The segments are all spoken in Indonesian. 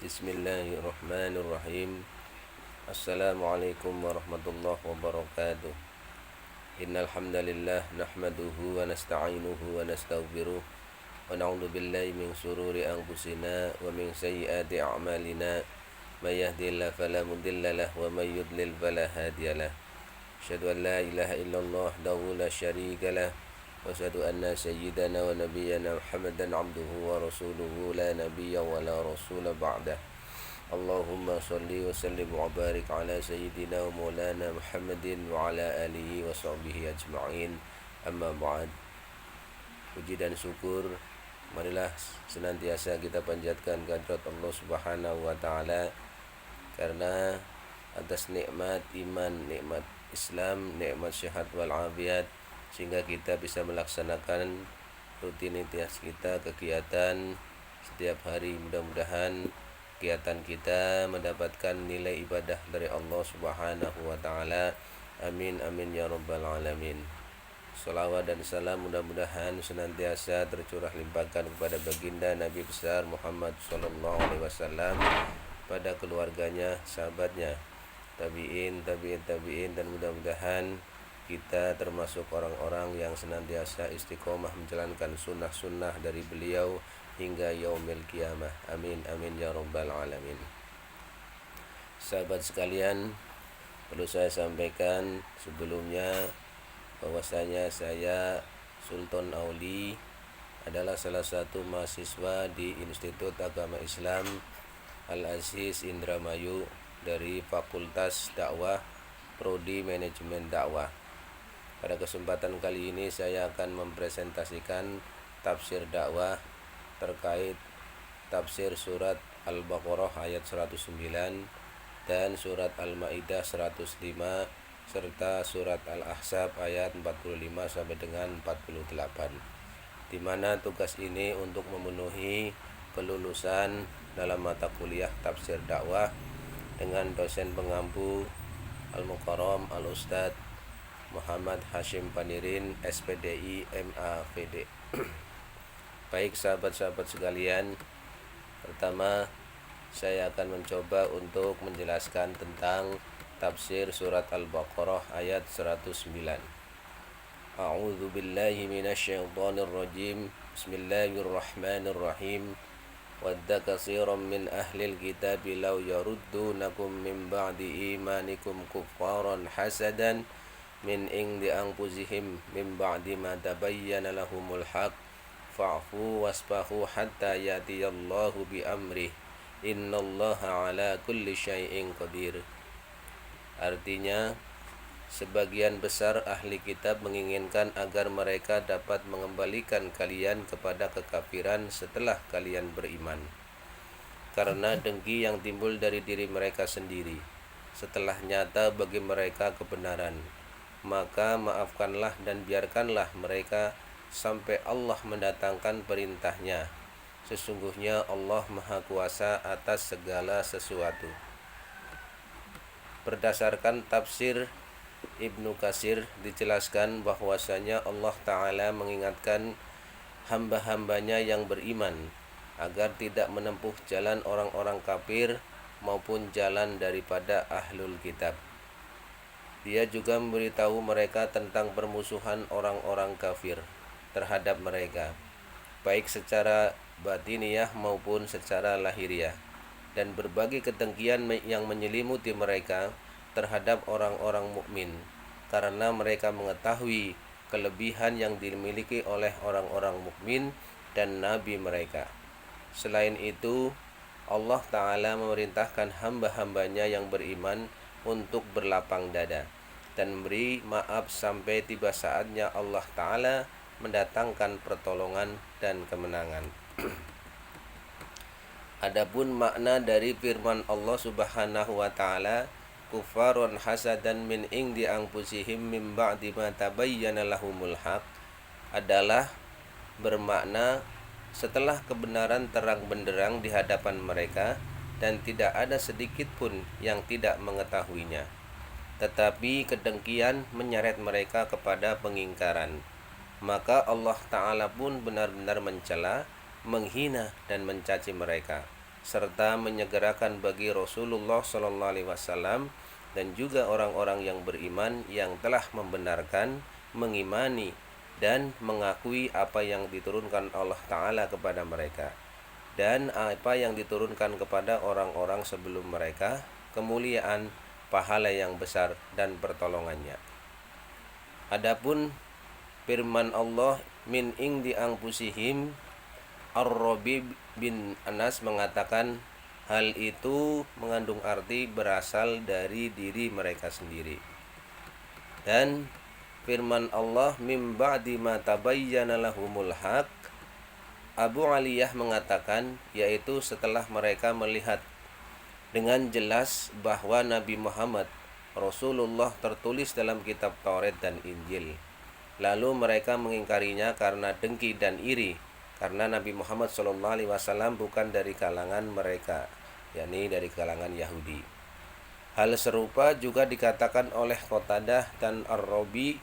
Bismillahirrahmanirrahim. Assalamualaikum warahmatullahi wabarakatuh. Innal hamdalillah nahmaduhu wa nasta'inuhu wa nastaghfiruh wa na'udzu billahi min shururi anfusina wa min sayyiati a'malina. May yahdihillahu fala mudilla lahu wa may yudlil fala hadiyalah. Asyhadu an la ilaha illallah wahdahu la syarika lah wa asyhadu anna sayyidana wa nabiyyana Muhammadan abduhu wa rasuluhu la nabiyya wa la rasula ba'dah. Allahumma salli wa sallim wa barik ala sayyidina wa maulana Muhammadin wa ala alihi wa sahbihi ajma'in. Amma ba'd. Puji dan syukur marilah senantiasa kita panjatkan kehadirat Allah Subhanahu wa taala, karena atas nikmat iman, nikmat Islam, nikmat sehat wal afiat, sehingga kita bisa melaksanakan rutinitas kita, kegiatan setiap hari. Mudah-mudahan kegiatan kita mendapatkan nilai ibadah dari Allah Subhanahu wa taala. Amin amin ya rabbal alamin. Salawat dan salam mudah-mudahan senantiasa tercurah limpahkan kepada baginda Nabi besar Muhammad sallallahu alaihi wasallam, pada keluarganya, sahabatnya, tabi'in, dan mudah-mudahan kita termasuk orang-orang yang senantiasa istiqomah menjalankan sunnah-sunnah dari beliau hingga yaumil qiyamah. Amin amin ya rabbal alamin. Sahabat sekalian, perlu saya sampaikan sebelumnya bahwasanya saya Sultan Auli adalah salah satu mahasiswa di Institut Agama Islam Al-Aziz Indramayu dari Fakultas Dakwah Prodi Manajemen Dakwah. Pada kesempatan kali ini saya akan mempresentasikan tafsir dakwah terkait tafsir surat Al-Baqarah ayat 109 dan surat Al-Maidah 105 serta surat Al-Ahzab ayat 45 sampai dengan 48, di mana tugas ini untuk memenuhi kelulusan dalam mata kuliah tafsir dakwah dengan dosen pengampu Al-Mukarram Al-Ustadz Muhammad Hashim Panirin SPDI MAVD. Baik sahabat-sahabat sekalian, pertama saya akan mencoba untuk menjelaskan tentang tafsir surat Al-Baqarah ayat 109. A'udzu billahi minasyaitonir rajim. Bismillahirrahmanirrahim. Wadda katsiran min ahlil kitabi law yaruddunakum min ba'di imanikum kuffaran hasadan min indi anfusihim min ba'di ma tabayyana lahumul haq fa'fu wasfahu hatta yatiyallahu bi amrih innallaha ala kulli syai'in qadir. Artinya, sebagian besar ahli kitab menginginkan agar mereka dapat mengembalikan kalian kepada kekafiran setelah kalian beriman, karena dengki yang timbul dari diri mereka sendiri setelah nyata bagi mereka kebenaran. Maka maafkanlah dan biarkanlah mereka sampai Allah mendatangkan perintahnya. Sesungguhnya Allah Maha Kuasa atas segala sesuatu. Berdasarkan tafsir Ibnu Katsir dijelaskan bahwasanya Allah Ta'ala mengingatkan hamba-hambanya yang beriman agar tidak menempuh jalan orang-orang kafir maupun jalan daripada ahlul kitab. Dia juga memberitahu mereka tentang permusuhan orang-orang kafir terhadap mereka, baik secara batiniyah maupun secara lahiriah, dan berbagai kedengkian yang menyelimuti mereka terhadap orang-orang mukmin, karena mereka mengetahui kelebihan yang dimiliki oleh orang-orang mukmin dan nabi mereka. Selain itu, Allah Ta'ala memerintahkan hamba-hambanya yang beriman untuk berlapang dada dan memberi maaf sampai tiba saatnya Allah Ta'ala mendatangkan pertolongan dan kemenangan. Adapun makna dari firman Allah Subhanahu wa taala, kufarun hasadan min indi anfusihim min ba'di ma tabayyana lahumul haq, adalah bermakna setelah kebenaran terang benderang di hadapan mereka dan tidak ada sedikit pun yang tidak mengetahuinya, tetapi kedengkian menyeret mereka kepada pengingkaran. Maka Allah Ta'ala pun benar-benar mencela, menghina dan mencaci mereka serta menyegerakan bagi Rasulullah Shallallahu Alaihi Wasallam dan juga orang-orang yang beriman yang telah membenarkan, mengimani dan mengakui apa yang diturunkan Allah Ta'ala kepada mereka dan apa yang diturunkan kepada orang-orang sebelum mereka, kemuliaan, pahala yang besar dan pertolongannya. Adapun firman Allah min indi anfusihim, Ar-Rabi bin Anas mengatakan hal itu mengandung arti berasal dari diri mereka sendiri. Dan firman Allah mim ba'di ma tabayyana lahumul haq, Abu Aliyah mengatakan yaitu setelah mereka melihat dengan jelas bahwa Nabi Muhammad Rasulullah tertulis dalam kitab Taurat dan Injil. Lalu mereka mengingkarinya karena dengki dan iri, karena Nabi Muhammad SAW bukan dari kalangan mereka, yakni dari kalangan Yahudi. Hal serupa juga dikatakan oleh Qatadah dan Ar-Rabi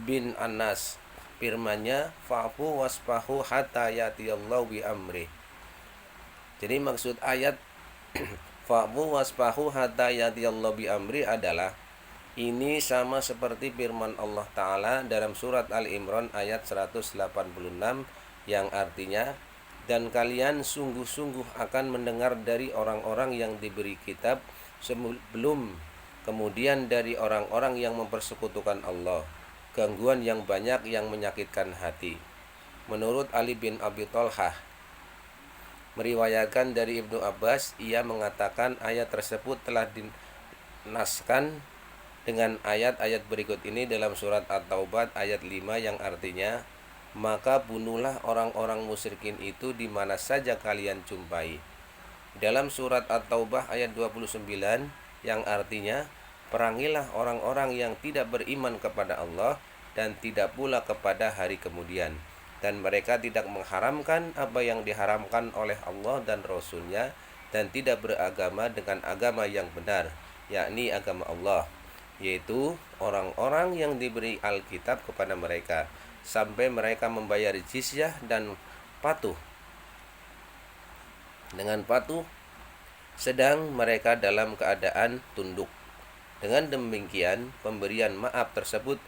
bin Anas. Firman-Nya fa'fu wasfahu hatta yatiyallahu bi amri. Jadi maksud ayat fa'fu wasfahu hatta yatiyallahu bi amri adalah ini sama seperti firman Allah Ta'ala dalam surat Al-Imran ayat 186 yang artinya, dan kalian sungguh-sungguh akan mendengar dari orang-orang yang diberi kitab sebelum, kemudian dari orang-orang yang mempersekutukan Allah, gangguan yang banyak yang menyakitkan hati. Menurut Ali bin Abi Thalhah meriwayatkan dari Ibnu Abbas, ia mengatakan ayat tersebut telah dinaskan dengan ayat-ayat berikut ini dalam surat At-Taubah ayat 5 yang artinya, maka bunuhlah orang-orang musyrikin itu di mana saja kalian jumpai. Dalam surat At-Taubah ayat 29 yang artinya, perangilah orang-orang yang tidak beriman kepada Allah dan tidak pula kepada hari kemudian, dan mereka tidak mengharamkan apa yang diharamkan oleh Allah dan Rasul-Nya, dan tidak beragama dengan agama yang benar, yakni agama Allah, yaitu orang-orang yang diberi Alkitab kepada mereka, sampai mereka membayar jizyah dan patuh. Dengan patuh, sedang mereka dalam keadaan tunduk. Dengan demikian, pemberian maaf tersebut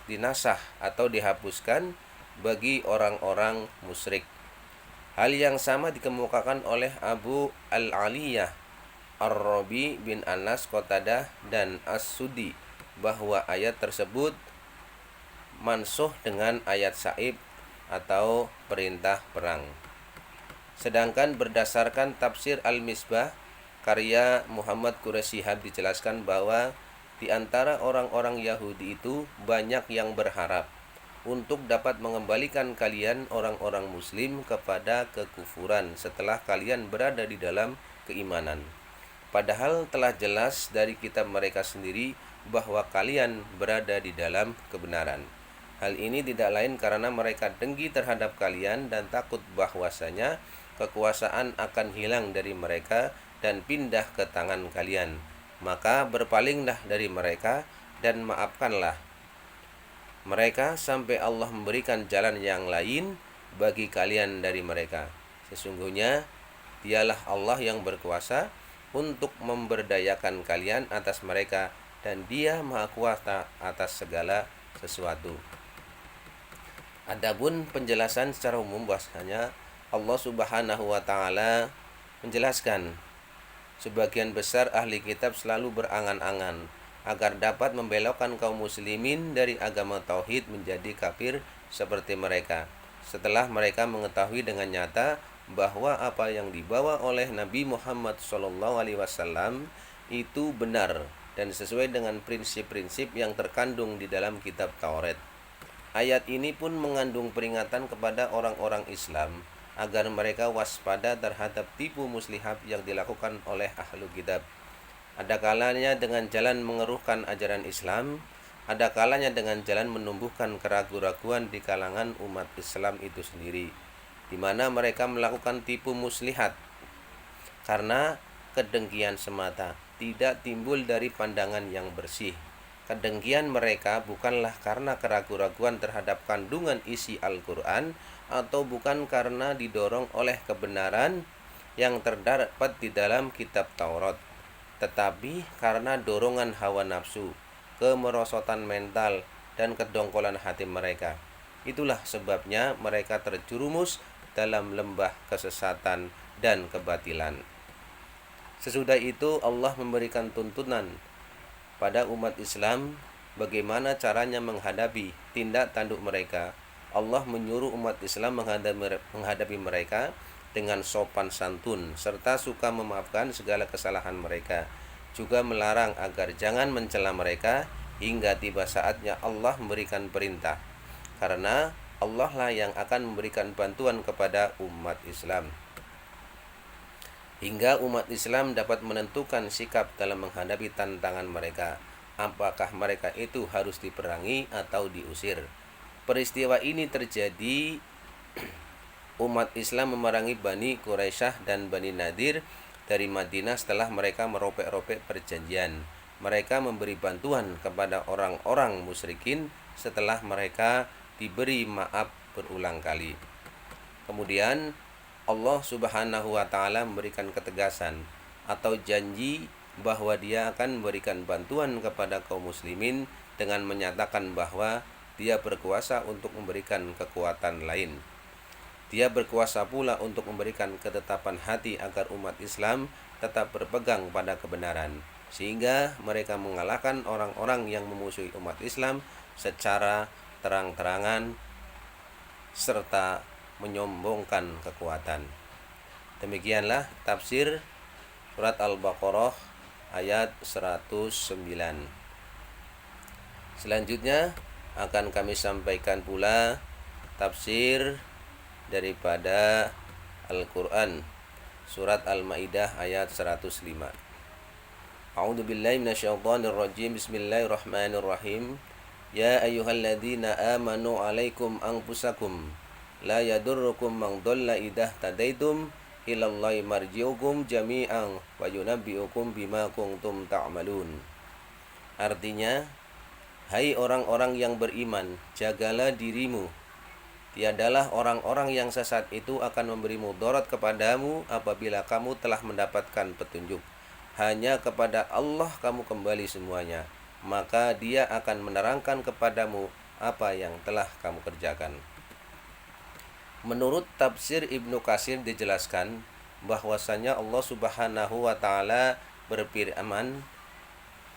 dinasah atau dihapuskan bagi orang-orang musyrik. Hal yang sama dikemukakan oleh Abu Al-Aliyah, Ar-Rabi bin Anas, Qatadah dan As-Sudi bahwa ayat tersebut mansuh dengan ayat Sa'ib atau perintah perang. Sedangkan berdasarkan tafsir Al-Misbah karya Muhammad Quraisy Shihab dijelaskan bahwa di antara orang-orang Yahudi itu banyak yang berharap untuk dapat mengembalikan kalian orang-orang muslim kepada kekufuran setelah kalian berada di dalam keimanan. Padahal telah jelas dari kitab mereka sendiri bahwa kalian berada di dalam kebenaran. Hal ini tidak lain karena mereka dengki terhadap kalian dan takut bahwasanya kekuasaan akan hilang dari mereka dan pindah ke tangan kalian. Maka berpalinglah dari mereka dan maafkanlah mereka sampai Allah memberikan jalan yang lain bagi kalian dari mereka. Sesungguhnya dialah Allah yang berkuasa untuk memberdayakan kalian atas mereka, dan Dia Maha Kuasa atas segala sesuatu. Adapun penjelasan secara umum bahwasanya Allah Subhanahu wa taala menjelaskan sebagian besar ahli kitab selalu berangan-angan agar dapat membelokkan kaum muslimin dari agama tauhid menjadi kafir seperti mereka, setelah mereka mengetahui dengan nyata bahwa apa yang dibawa oleh Nabi Muhammad SAW itu benar dan sesuai dengan prinsip-prinsip yang terkandung di dalam kitab Taurat. Ayat ini pun mengandung peringatan kepada orang-orang Islam agar mereka waspada terhadap tipu muslihat yang dilakukan oleh ahlu kitab. Ada kalanya dengan jalan mengeruhkan ajaran Islam, ada kalanya dengan jalan menumbuhkan keraguan-raguan di kalangan umat Islam itu sendiri, di mana mereka melakukan tipu muslihat karena kedengkian semata, tidak timbul dari pandangan yang bersih. Kedengkian mereka bukanlah karena keraguan-raguan terhadap kandungan isi Al-Quran, atau bukan karena didorong oleh kebenaran yang terdapat di dalam kitab Taurat, tetapi karena dorongan hawa nafsu, kemerosotan mental, dan kedongkolan hati mereka, itulah sebabnya mereka terjerumus dalam lembah kesesatan dan kebatilan. Sesudah itu Allah memberikan tuntunan pada umat Islam bagaimana caranya menghadapi tindak tanduk mereka. Allah menyuruh umat Islam menghadapi mereka dengan sopan santun serta suka memaafkan segala kesalahan mereka. Juga melarang agar jangan mencela mereka hingga tiba saatnya Allah memberikan perintah. Karena Allah lah yang akan memberikan bantuan kepada umat Islam, hingga umat Islam dapat menentukan sikap dalam menghadapi tantangan mereka. Apakah mereka itu harus diperangi atau diusir? Peristiwa ini terjadi umat Islam memerangi Bani Quraisyah dan Bani Nadir dari Madinah setelah mereka meropek-ropek perjanjian. Mereka memberi bantuan kepada orang-orang musyrikin setelah mereka diberi maaf berulang kali. Kemudian Allah Subhanahu wa Ta'ala memberikan ketegasan atau janji bahwa Dia akan memberikan bantuan kepada kaum muslimin dengan menyatakan bahwa Dia berkuasa untuk memberikan kekuatan lain. Dia berkuasa pula untuk memberikan ketetapan hati agar umat Islam tetap berpegang pada kebenaran, sehingga mereka mengalahkan orang-orang yang memusuhi umat Islam secara terang-terangan serta menyombongkan kekuatan. Demikianlah tafsir surat Al-Baqarah ayat 109. Selanjutnya akan kami sampaikan pula tafsir daripada Al-Qur'an surat Al-Maidah ayat 105. A'udzu billahi minasyaitonir rajim. Bismillahirrahmanirrahim. Ya ayyuhalladzina amanu 'alaikum anfusakum la yadurrukum man dhalla idza tadaitum ilallahi marji'ukum jami'an wa yunabbi'ukum bima kuntum ta'malun. Artinya, hai orang-orang yang beriman, jagalah dirimu. Tiadalah orang-orang yang sesat itu akan memberi mudarat kepadamu apabila kamu telah mendapatkan petunjuk. Hanya kepada Allah kamu kembali semuanya, maka Dia akan menerangkan kepadamu apa yang telah kamu kerjakan. Menurut tafsir Ibnu Katsir dijelaskan bahwasanya Allah Subhanahu wa Ta'ala berfirman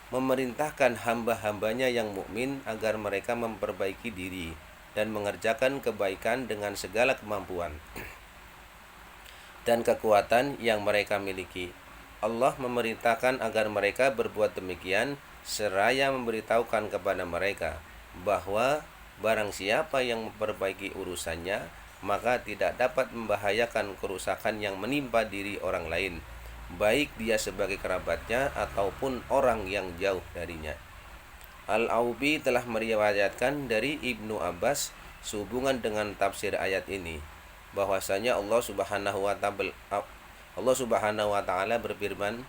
memerintahkan hamba-hambanya yang mukmin agar mereka memperbaiki diri dan mengerjakan kebaikan dengan segala kemampuan dan kekuatan yang mereka miliki. Allah memerintahkan agar mereka berbuat demikian seraya memberitahukan kepada mereka bahwa barang siapa yang memperbaiki urusannya, maka tidak dapat membahayakan kerusakan yang menimpa diri orang lain, baik dia sebagai kerabatnya ataupun orang yang jauh darinya. Al-Aubi telah meriwayatkan dari Ibnu Abbas sehubungan dengan tafsir ayat ini bahwasanya Allah Subhanahu wa Ta'ala berfirman,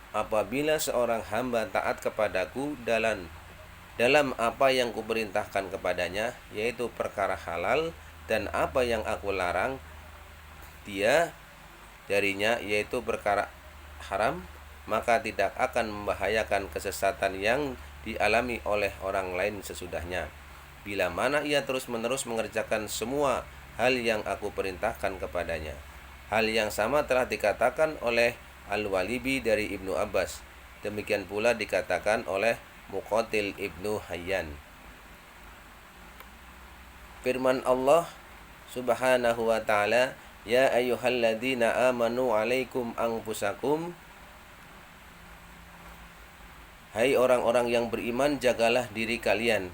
apabila seorang hamba taat kepadaku dalam apa yang kuperintahkan kepadanya, yaitu perkara halal, dan apa yang aku larang dia darinya, yaitu perkara haram, maka tidak akan membahayakan kesesatan yang dialami oleh orang lain sesudahnya, bila mana ia terus-menerus mengerjakan semua hal yang aku perintahkan kepadanya. Hal yang sama telah dikatakan oleh Al-Walibi dari Ibnu Abbas. Demikian pula dikatakan oleh Muqatil Ibnu Hayyan. Firman Allah Subhanahu wa Ta'ala, ya ayyuhalladzina amanu 'alaikum anfusakum, hai orang-orang yang beriman, jagalah diri kalian.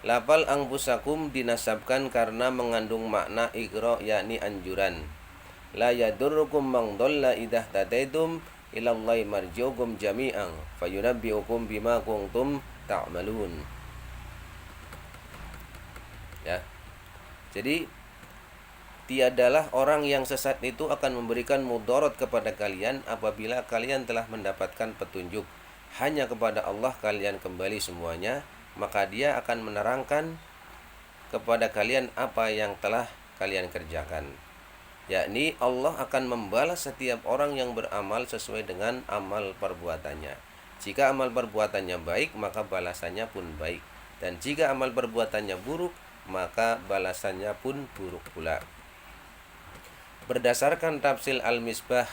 Lafal anfusakum dinasabkan karena mengandung makna ighra, yakni anjuran. La yadurrukum man dhalla idza tadaitum ilallahi marji'ukum jami'an fayunabbi'ukum bima kuntum ta'malun. Ya. Jadi tiadalah orang yang sesat itu akan memberikan mudarat kepada kalian apabila kalian telah mendapatkan petunjuk. Hanya kepada Allah kalian kembali semuanya, maka Dia akan menerangkan kepada kalian apa yang telah kalian kerjakan. yakni Allah akan membalas setiap orang yang beramal sesuai dengan amal perbuatannya. Jika amal perbuatannya baik, maka balasannya pun baik, dan jika amal perbuatannya buruk, maka balasannya pun buruk pula. Berdasarkan tafsir Al-Misbah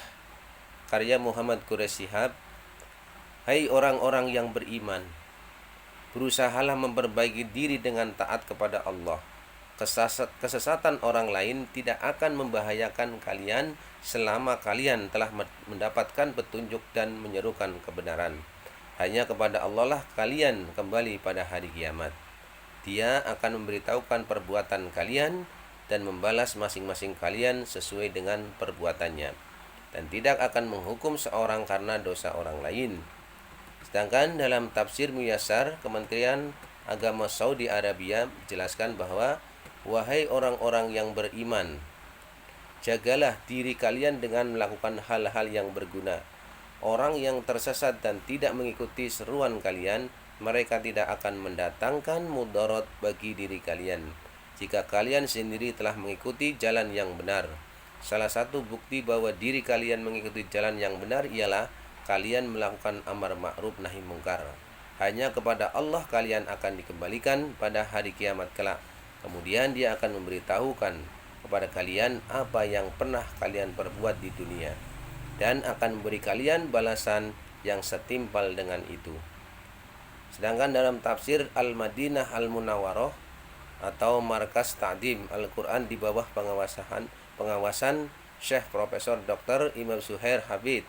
karya Muhammad Quraish Shihab, hai orang-orang yang beriman, berusahalah memperbaiki diri dengan taat kepada Allah. Kesesatan orang lain tidak akan membahayakan kalian selama kalian telah mendapatkan petunjuk dan menyerukan kebenaran. Hanya kepada Allah lah kalian kembali pada hari kiamat. Dia akan memberitahukan perbuatan kalian dan membalas masing-masing kalian sesuai dengan perbuatannya, dan tidak akan menghukum seorang karena dosa orang lain. Sedangkan dalam tafsir Muyassar, Kementerian Agama Saudi Arabia menjelaskan bahwa, wahai orang-orang yang beriman, jagalah diri kalian dengan melakukan hal-hal yang berguna. Orang yang tersesat dan tidak mengikuti seruan kalian, mereka tidak akan mendatangkan mudarat bagi diri kalian jika kalian sendiri telah mengikuti jalan yang benar. Salah satu bukti bahwa diri kalian mengikuti jalan yang benar ialah kalian melakukan amar ma'ruf nahi mungkar. Hanya kepada Allah kalian akan dikembalikan pada hari kiamat kelak. Kemudian Dia akan memberitahukan kepada kalian apa yang pernah kalian perbuat di dunia, dan akan memberi kalian balasan yang setimpal dengan itu. Sedangkan dalam tafsir Al-Madinah Al-Munawwarah atau Markas Ta'dim Al-Quran di bawah pengawasan Syekh Profesor Dr. Imam Zuhair Habib,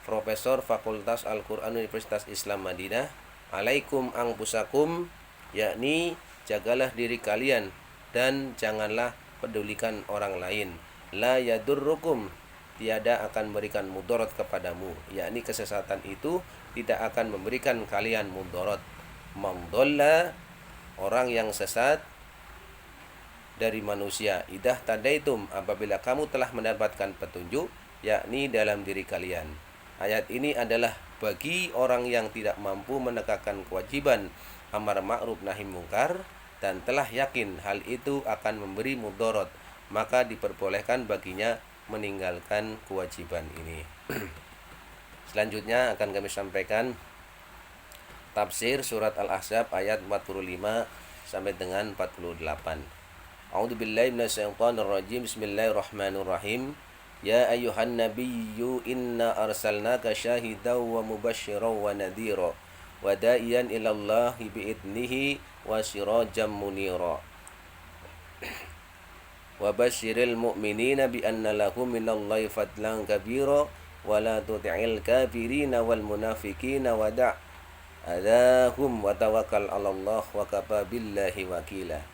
Profesor Fakultas Al-Quran Universitas Islam Madinah, alaikum angpusakum, yakni jagalah diri kalian dan janganlah pedulikan orang lain. La yadurrukum, tiada akan memberikan mudarat kepadamu, yakni kesesatan itu tidak akan memberikan kalian mudarat. Mamdolla, orang yang sesat dari manusia, idah tadaitum, apabila kamu telah mendapatkan petunjuk, yakni dalam diri kalian. Ayat ini adalah bagi orang yang tidak mampu menegakkan kewajiban amar ma'ruf nahi mungkar dan telah yakin hal itu akan memberi mudarat, maka diperbolehkan baginya meninggalkan kewajiban ini. Selanjutnya akan kami sampaikan tafsir surat Al-Ahzab ayat 45 sampai dengan 48. A'udzubillahi minasyaitonirrajim. Bismillahirrahmanirrahim. Ya ayyuhan nabiyyu inna arsalnaka syahidan wa mubasysyiran wa nadhira wa da'iyan ilallahi bi'idnihi wa sirajan munira. Wa basyiril mu'minina bi anna lahum minallahi fadlan kabira wa la tuti'il kafirina wal munafiqina wa da' adahum wa tawakkal 'alallah wa kafa billahi wakila.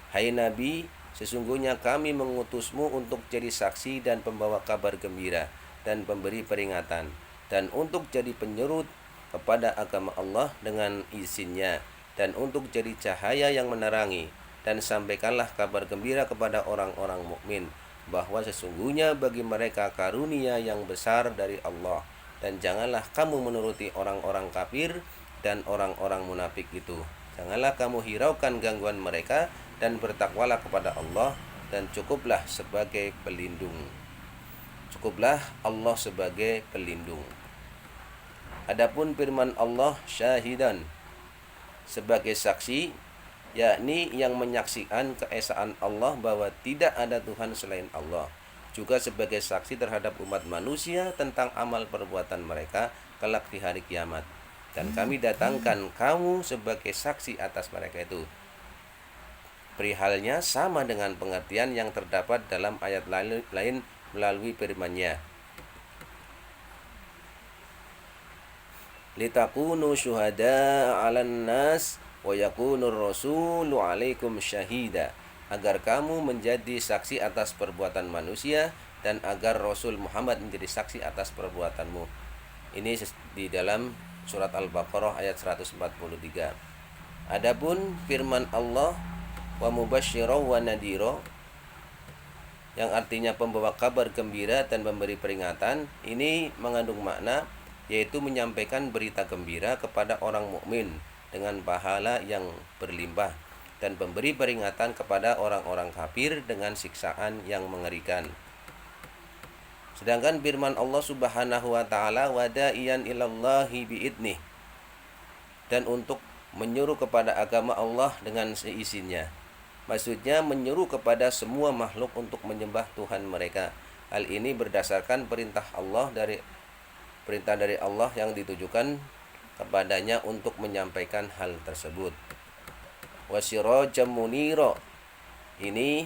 Hai Nabi, sesungguhnya kami mengutusmu untuk jadi saksi dan pembawa kabar gembira dan pemberi peringatan, dan untuk jadi penyerut kepada agama Allah dengan izinnya, dan untuk jadi cahaya yang menerangi. Dan sampaikanlah kabar gembira kepada orang-orang mukmin bahwa sesungguhnya bagi mereka karunia yang besar dari Allah, dan janganlah kamu menuruti orang-orang kafir dan orang-orang munafik itu. Janganlah kamu hiraukan gangguan mereka, dan bertakwalah kepada Allah, dan cukuplah sebagai pelindung. Cukuplah Allah sebagai pelindung. Adapun firman Allah syahidan, sebagai saksi, yakni yang menyaksikan keesaan Allah bahwa tidak ada Tuhan selain Allah, juga sebagai saksi terhadap umat manusia tentang amal perbuatan mereka kelak di hari kiamat. Dan kami datangkan kamu sebagai saksi atas mereka itu. Perihalnya sama dengan pengertian yang terdapat dalam ayat lain melalui firman-Nya. Litakunu syuhada 'alan nas wa yakunur rasulu 'alaikum syahida, agar kamu menjadi saksi atas perbuatan manusia dan agar Rasul Muhammad menjadi saksi atas perbuatanmu. Ini di dalam surat Al-Baqarah ayat 143. Adapun firman Allah wa mubasysyiran wa nadhira, yang artinya pembawa kabar gembira dan memberi peringatan, ini mengandung makna yaitu menyampaikan berita gembira kepada orang mukmin dengan pahala yang berlimpah, dan pemberi peringatan kepada orang-orang kafir dengan siksaan yang mengerikan. Sedangkan firman Allah Subhanahu wa taala, wada'iyan ilallahi biidnih, dan untuk menyuruh kepada agama Allah dengan seizinnya. Maksudnya menyuruh kepada semua makhluk untuk menyembah Tuhan mereka. Hal ini berdasarkan perintah dari Allah yang ditujukan kepadanya untuk menyampaikan hal tersebut. Wasirajam munira, ini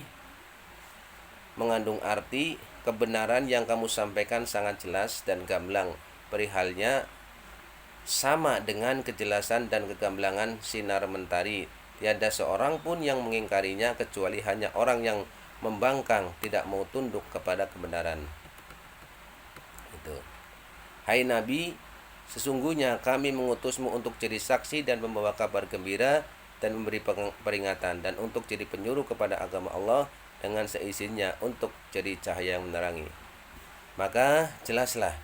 mengandung arti kebenaran yang kamu sampaikan sangat jelas dan gamblang. Perihalnya sama dengan kejelasan dan kegamblangan sinar mentari. Tiada seorang pun yang mengingkarinya kecuali hanya orang yang membangkang, tidak mau tunduk kepada kebenaran. Itu. Hai Nabi, sesungguhnya kami mengutusmu untuk jadi saksi dan membawa kabar gembira dan memberi peringatan, dan untuk jadi penyuruh kepada agama Allah dengan seizinnya, untuk jadi cahaya yang menerangi. Maka jelaslah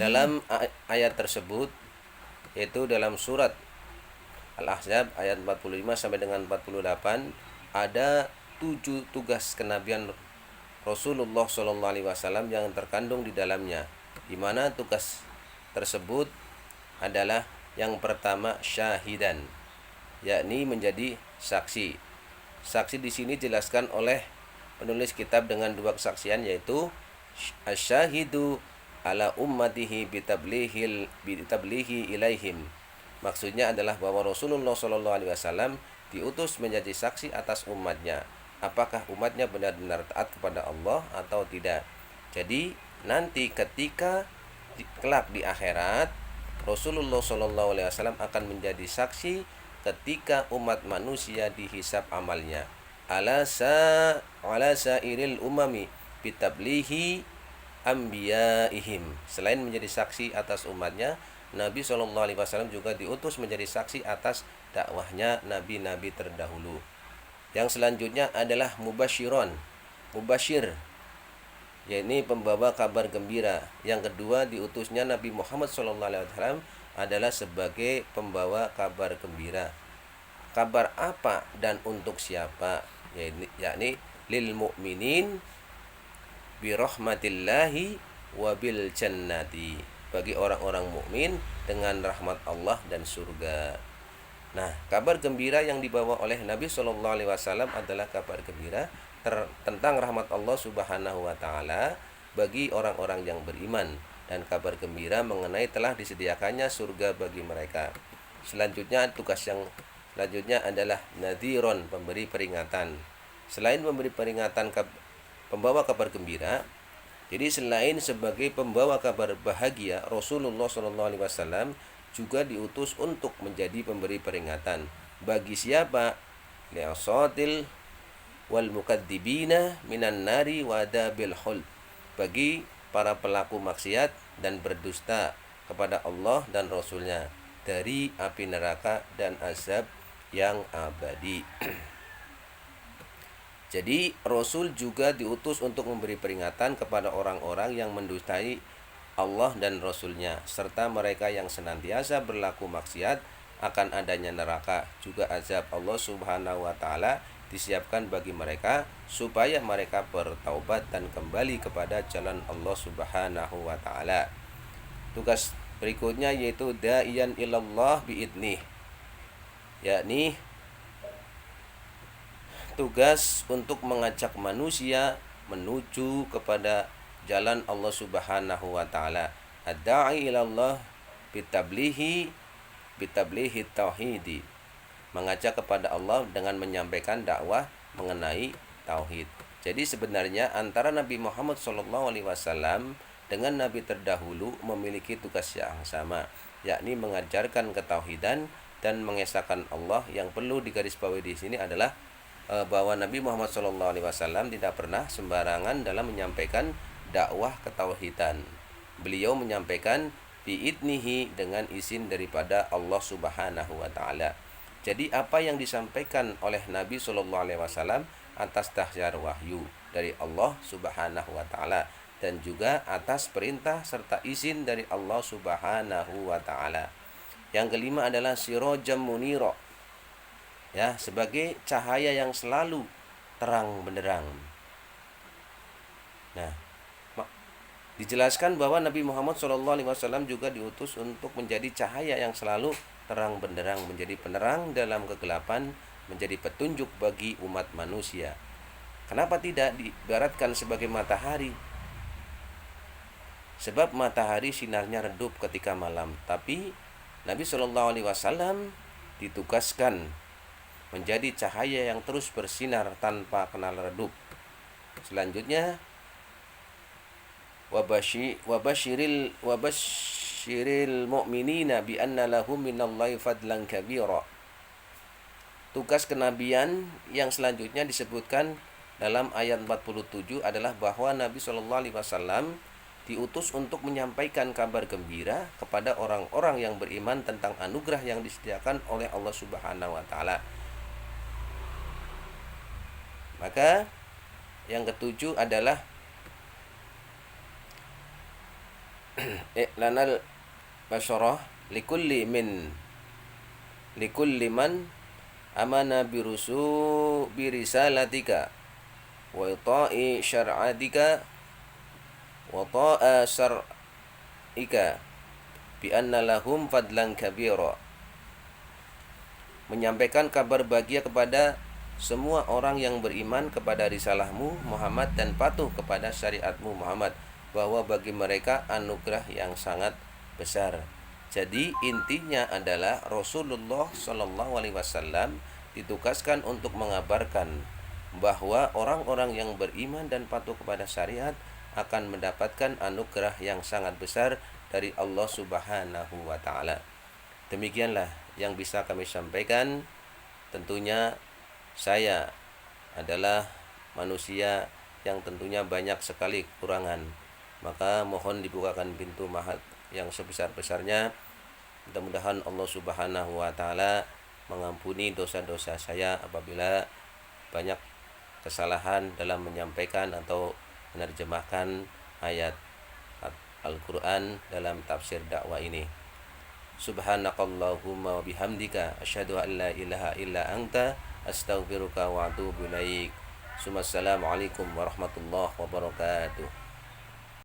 dalam ayat tersebut, yaitu dalam surat Al-Ahzab ayat 45 sampai dengan 48, ada 7 tugas kenabian Rasulullah SAW yang terkandung di dalamnya, di mana tugas tersebut adalah yang pertama syahidan, yakni menjadi saksi. Saksi di sini dijelaskan oleh penulis kitab dengan dua kesaksian, yaitu asyahidu ala ummatihi bitablihi ilaihim. Maksudnya adalah bahwa Rasulullah SAW diutus menjadi saksi atas umatnya, apakah umatnya benar-benar taat kepada Allah atau tidak. Jadi nanti ketika kelak di akhirat, Rasulullah SAW akan menjadi saksi ketika umat manusia dihisab amalnya. Ala sa'iril umami bitablihi anbiyaihim. Selain menjadi saksi atas umatnya, Nabi SAW juga diutus menjadi saksi atas dakwahnya nabi-nabi terdahulu. Yang selanjutnya adalah mubasyiron, mubashir, yakni pembawa kabar gembira. Yang kedua, diutusnya Nabi Muhammad SAW adalah sebagai pembawa kabar gembira. Kabar apa dan untuk siapa? Yakni lil mu'minin bi rahmatillahi wa bil jannati, bagi orang-orang mukmin dengan rahmat Allah dan surga. Nah, kabar gembira yang dibawa oleh Nabi SAW adalah kabar gembira tentang rahmat Allah Subhanahu wa taala bagi orang-orang yang beriman, dan kabar gembira mengenai telah disediakannya surga bagi mereka. Selanjutnya, tugas yang selanjutnya adalah nadhiron, pemberi peringatan. Selain memberi peringatan, pembawa kabar gembira, jadi selain sebagai pembawa kabar bahagia, Rasulullah SAW juga diutus untuk menjadi pemberi peringatan. Bagi siapa? Li'asatil wal mukadzibina minan nari wa adabil khuld, bagi para pelaku maksiat dan berdusta kepada Allah dan Rasulnya dari api neraka dan azab yang abadi. Jadi Rasul juga diutus untuk memberi peringatan kepada orang-orang yang mendustai Allah dan Rasulnya, serta mereka yang senantiasa berlaku maksiat akan adanya neraka. Juga azab Allah Subhanahu wa taala disiapkan bagi mereka supaya mereka bertaubat dan kembali kepada jalan Allah Subhanahu wa taala. Tugas berikutnya yaitu da'iyan ilallah biidnih, yakni tugas untuk mengajak manusia menuju kepada jalan Allah Subhanahu wa taala. Ad-da'i ilallah bitablihi tauhidi, mengajak kepada Allah dengan menyampaikan dakwah mengenai tauhid. Jadi sebenarnya antara Nabi Muhammad SAW dengan nabi terdahulu memiliki tugas yang sama, yakni mengajarkan ketauhidan dan mengesahkan Allah. Yang perlu digarisbawahi di sini adalah bahwa Nabi Muhammad SAW tidak pernah sembarangan dalam menyampaikan dakwah ketauhidan. Beliau menyampaikan biidnihi, dengan izin daripada Allah Subhanahu wa taala. Jadi apa yang disampaikan oleh Nabi SAW atas dasar wahyu dari Allah Subhanahu wa taala, dan juga atas perintah serta izin dari Allah Subhanahu wa taala. Yang kelima adalah sirajam munira, ya, sebagai cahaya yang selalu terang benderang. Nah, dijelaskan bahwa Nabi Muhammad SAW juga diutus untuk menjadi cahaya yang selalu terang benderang, menjadi penerang dalam kegelapan, menjadi petunjuk bagi umat manusia. Kenapa tidak diibaratkan sebagai matahari? Sebab matahari sinarnya redup ketika malam, tapi Nabi SAW ditugaskan menjadi cahaya yang terus bersinar tanpa kenal redup. Selanjutnya, wabashiril mu'minina bi anna lahum minallahi fadlan kabira. Tugas kenabian yang selanjutnya disebutkan dalam ayat 47 adalah bahwa Nabi SAW diutus untuk menyampaikan kabar gembira kepada orang-orang yang beriman tentang anugerah yang disediakan oleh Allah Subhanahu wa taala. Maka yang ketujuh adalah i'lanal basyarah likulli man amana birisalatika wa ta'i syar'atika wa ta'a syar'ika bi anna lahum fadlan kabira. Menyampaikan kabar bahagia kepada semua orang yang beriman kepada risalahmu Muhammad dan patuh kepada syariatmu Muhammad, bahwa bagi mereka anugerah yang sangat besar. Jadi intinya adalah Rasulullah SAW ditugaskan untuk mengabarkan bahwa orang-orang yang beriman dan patuh kepada syariat akan mendapatkan anugerah yang sangat besar dari Allah Subhanahu wa taala. Demikianlah yang bisa kami sampaikan. Tentunya saya adalah manusia yang tentunya banyak sekali kekurangan. Maka mohon dibukakan pintu mahat yang sebesar-besarnya. Mudah-mudahan Allah Subhanahu wa taala mengampuni dosa-dosa saya apabila banyak kesalahan dalam menyampaikan atau menerjemahkan ayat Al-Qur'an dalam tafsir dakwah ini. Subhanakallahumma wa bihamdika asyhadu an la ilaha illa anta astaghfiruka wa atubu ilaik. Assalamualaikum warahmatullahi wabarakatuh.